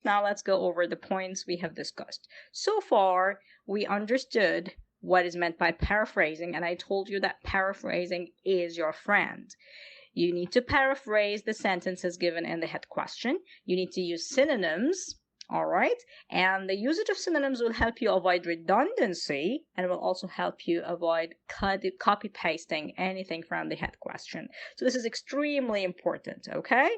Now let's go over the points we have discussed. So far, we understood what is meant by paraphrasing, and I told you that paraphrasing is your friend. You need to paraphrase the sentences given in the head question. You need to use synonyms, all right? And the usage of synonyms will help you avoid redundancy and will also help you avoid copy pasting anything from the head question. So this is extremely important, okay?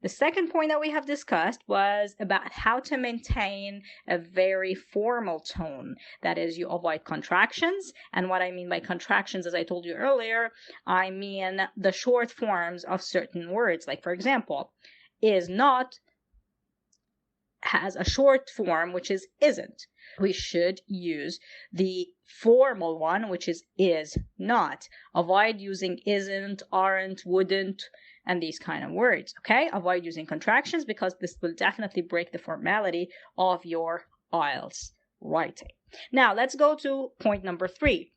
The second point that we have discussed was about how to maintain a very formal tone. That is, you avoid contractions. And what I mean by contractions, as I told you earlier, I mean the short forms of certain words. Like, for example, is not has a short form, which is isn't. We should use the formal one, which is not. Avoid using isn't, aren't, wouldn't, and these kind of words, okay? Avoid using contractions because this will definitely break the formality of your IELTS writing. Now, let's go to point number 3.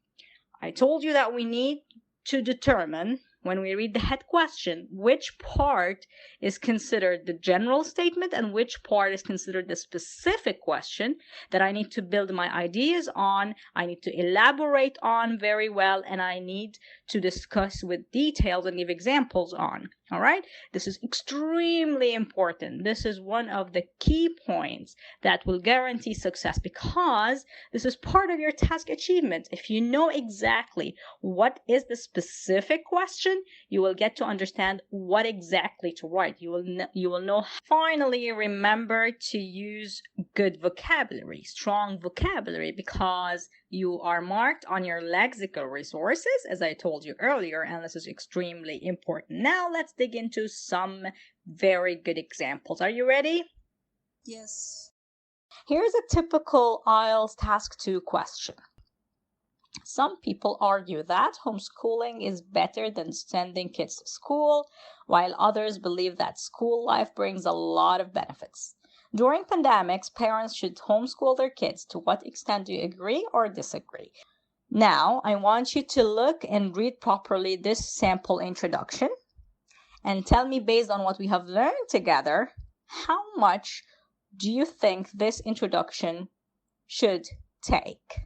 I told you that we need to determine, when we read the head question, which part is considered the general statement and which part is considered the specific question that I need to build my ideas on, I need to elaborate on very well, and I need to discuss with details and give examples on. All right? This is extremely important. This is one of the key points that will guarantee success because this is part of your task achievement. If you know exactly what is the specific question, you will get to understand what exactly to write. You will know. Finally, remember to use good vocabulary, strong vocabulary, because you are marked on your lexical resources, as I told you earlier, and this is extremely important. Now let's dig into some very good examples. Are you ready? Yes. Here's a typical IELTS Task 2 question. Some people argue that homeschooling is better than sending kids to school, while others believe that school life brings a lot of benefits. During pandemics, parents should homeschool their kids. To what extent do you agree or disagree? Now, I want you to look and read properly this sample introduction and tell me, based on what we have learned together, how much do you think this introduction should take?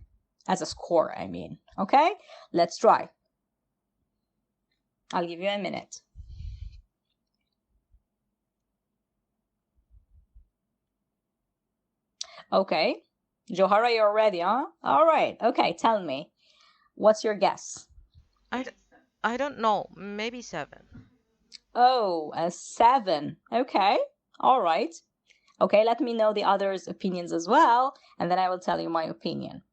As a score, I mean. Okay? Let's try. I'll give you a minute. Okay. Johara, you're ready, huh? All right. Okay, tell me. What's your guess? I don't know. Maybe 7. Oh, a 7. Okay. All right. Okay, let me know the others' opinions as well, and then I will tell you my opinion.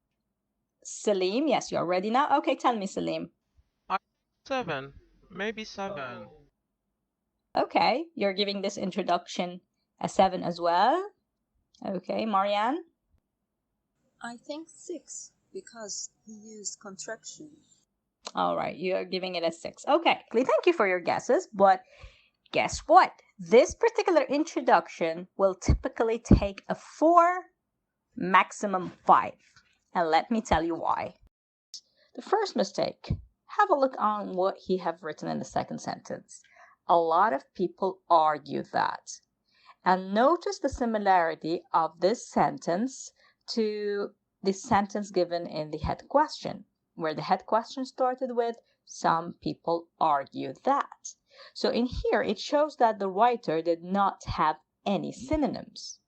Salim, yes, you're ready now? Okay, tell me, Salim. 7. Maybe 7. Okay, you're giving this introduction a 7 as well. Okay, Marianne? I think 6 because he used contraction. All right, you're giving it a 6. Okay, thank you for your guesses, but guess what? This particular introduction will typically take a 4, maximum 5. And let me tell you why. The first mistake, have a look on what he have written in the second sentence. A lot of people argue that. And notice the similarity of this sentence to the sentence given in the head question, where the head question started with, some people argue that. So in here, it shows that the writer did not have any synonyms.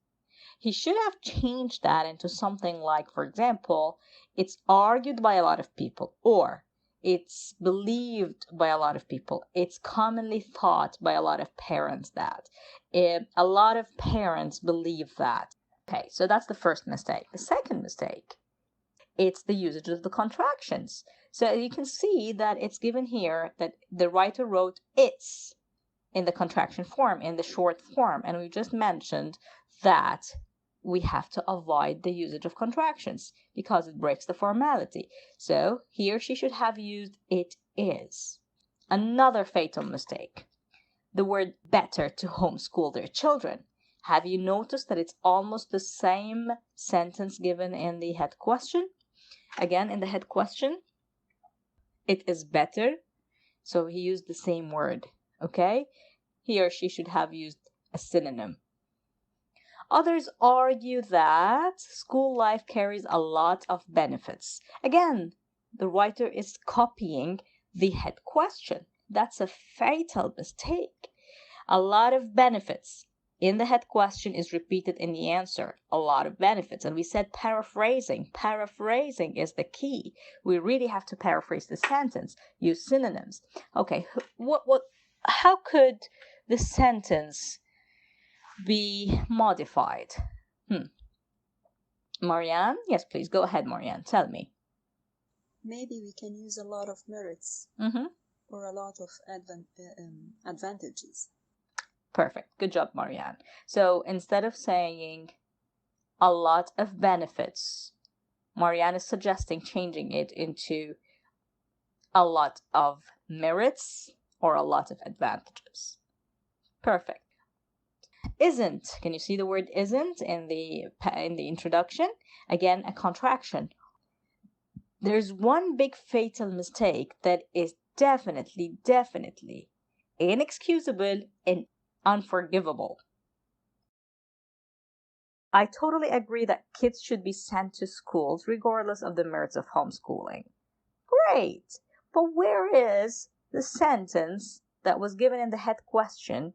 He should have changed that into something like, for example, it's argued by a lot of people, or it's believed by a lot of people. It's commonly thought by a lot of parents that. A lot of parents believe that. Okay, so that's the first mistake. The second mistake, it's the usage of the contractions. So you can see that it's given here that the writer wrote it's in the contraction form, in the short form, and we just mentioned that we have to avoid the usage of contractions because it breaks the formality. So he or she should have used it is. Another fatal mistake, the word better to homeschool their children. Have you noticed that it's almost the same sentence given in the head question? Again, in the head question, it is better. So he used the same word, okay? He or she should have used a synonym. Others argue that school life carries a lot of benefits. Again, the writer is copying the head question. That's a fatal mistake. A lot of benefits in the head question is repeated in the answer. A lot of benefits. And we said paraphrasing. Paraphrasing is the key. We really have to paraphrase the sentence. Use synonyms. Okay, how could the sentence be modified? Marianne? Yes, please. Go ahead, Marianne. Tell me. Maybe we can use a lot of merits or a lot of advantages. Perfect. Good job, Marianne. So instead of saying a lot of benefits, Marianne is suggesting changing it into a lot of merits or a lot of advantages. Perfect. Isn't, can you see the word isn't in the introduction? Again, a contraction. There's one big fatal mistake that is definitely inexcusable and unforgivable. I totally agree that kids should be sent to schools regardless of the merits of homeschooling. Great! But where is the sentence that was given in the head question?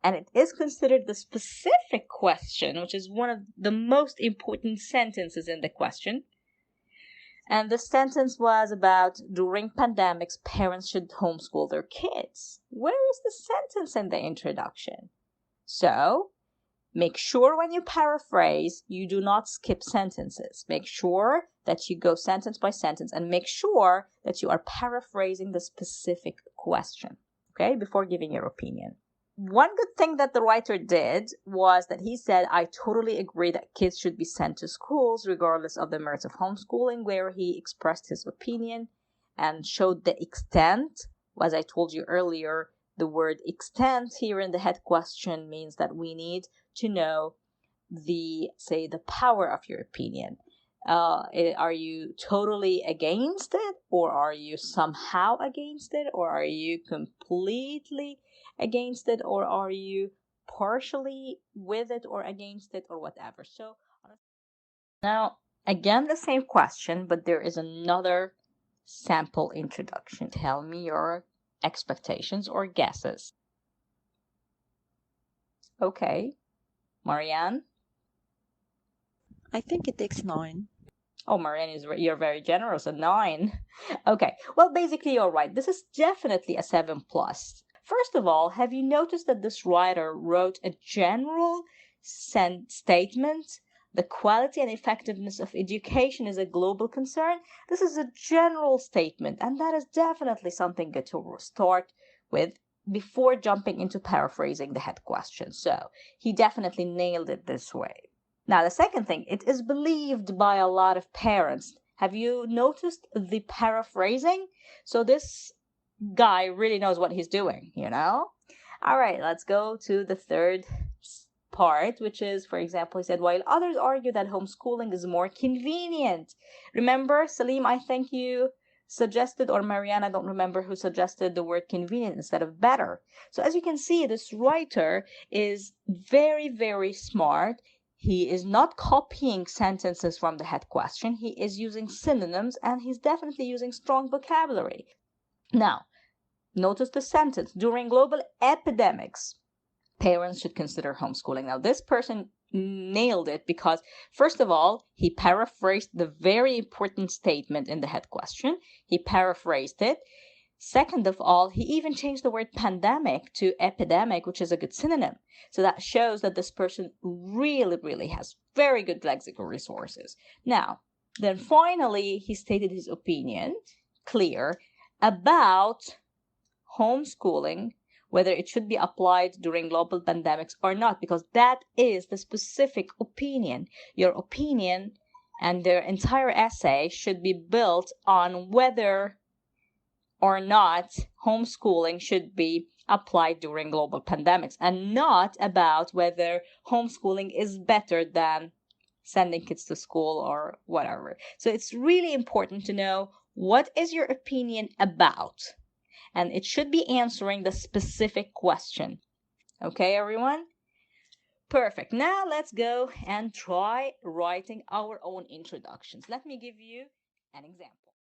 And it is considered the specific question, which is one of the most important sentences in the question. And the sentence was about during pandemics, parents should homeschool their kids. Where is the sentence in the introduction? So, make sure when you paraphrase, you do not skip sentences. Make sure that you go sentence by sentence and make sure that you are paraphrasing the specific question, okay, before giving your opinion. One good thing that the writer did was that he said, I totally agree that kids should be sent to schools regardless of the merits of homeschooling, where he expressed his opinion and showed the extent. As I told you earlier, the word extent here in the head question means that we need to know the power of your opinion. Are you totally against it, or are you somehow against it, or are you completely against it, or are you partially with it or against it, or whatever? So now again the same question, but there is another sample introduction. Tell me your expectations or guesses. Okay, Marianne? I think it takes 9. Oh, Marianne, you're very generous. A 9. Okay, well, basically, you're right. This is definitely a 7 plus. First of all, have you noticed that this writer wrote a general statement? The quality and effectiveness of education is a global concern. This is a general statement, and that is definitely something good to start with before jumping into paraphrasing the head question. So he definitely nailed it this way. Now, the second thing, it is believed by a lot of parents. Have you noticed the paraphrasing? So this guy really knows what he's doing, you know? All right, let's go to the third part, which is, for example, he said, while others argue that homeschooling is more convenient. Remember, Salim, I think you suggested, or Marianne, I don't remember who suggested the word convenient instead of better. So as you can see, this writer is very smart. He is not copying sentences from the head question. He is using synonyms, and he's definitely using strong vocabulary. Now, notice the sentence. During global epidemics, parents should consider homeschooling. Now, this person nailed it because, first of all, he paraphrased the very important statement in the head question. He paraphrased it. Second of all, he even changed the word pandemic to epidemic, which is a good synonym. So that shows that this person really has very good lexical resources. Now, then finally, he stated his opinion, clear, about homeschooling, whether it should be applied during global pandemics or not, because that is the specific opinion. Your opinion and their entire essay should be built on whether or not homeschooling should be applied during global pandemics, and not about whether homeschooling is better than sending kids to school or whatever. So it's really important to know what is your opinion about, and it should be answering the specific question. Okay, everyone? Perfect. Now let's go and try writing our own introductions. Let me give you an example.